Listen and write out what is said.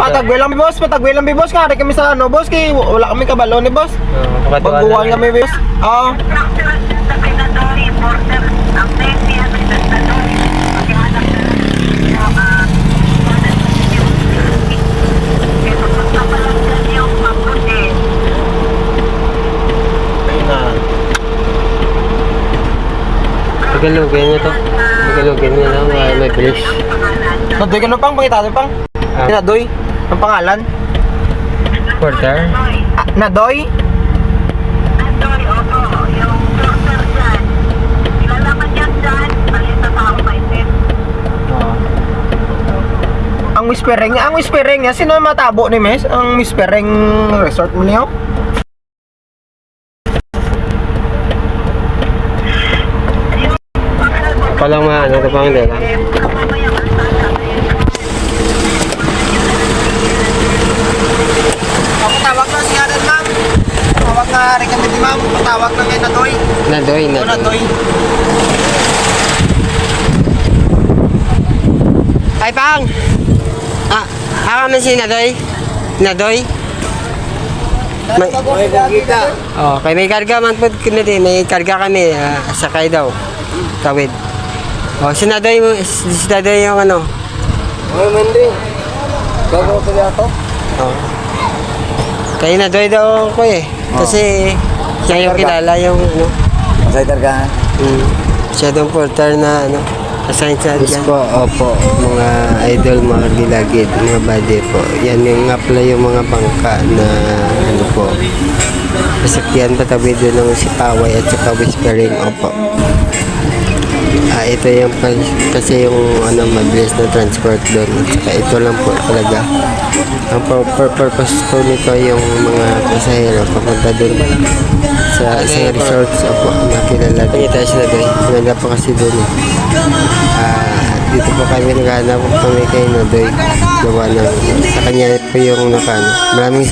Patagwilang boss, patagwilang boss. Kari kami sa ano boss, kay wala kami kabalo ni boss. Pagbuwan kami boss. Oo. Tagalogin niya to. Tagalogin niya lang, may bridge. Nadoy ka na pang, pakita pang. Nadoy, ang pangalan. Porter? Nadoy? Nadoy, opo. Yung doctor dyan. Ilalaman yan dyan. Mali sa tao maisip. Ang whispering niya, sino ang matabo ni Mes? Ang whispering resort mo niyo? Palang ano ito pang nila. Patawag na si Adan, ma'am. Tawag na rin kami di ma'am. Patawag na ngayon Nadoy. Nadoy. Nadoy. Ay, Pang! Kami si Nadoy. Nadoy? May kita. Oh, kay may karga man po kiniti. May karga kami. Sakay daw. Tawid. Oh, si Nadoy yung ano. Oy, Mandy. Bago ko niya to. Oh. Kay Nadoy daw ko eh. Kasi siya yung kilala yung ano. Sa kargahan. Siya daw porter na ano. Assign sa dyan. Po, opo, mga idol, mga gilagid, mga body po. Yan yung apply yung mga bangka na ano po. Masakyan patawid doon ng Sipaway at saka Whispering, opo. Ito yung kasi yung ano, mabilis na transport doon. At saka ito lang po talaga. Ang purpose po nito yung mga pasahero papunta doon sa resorts, opo, nakilala. Nakita sila doon. Maganda po kasi doon eh. Dito po kami naghahanap kami kay Nadoy. Gawa ng sa kanya po yung nakano. Maraming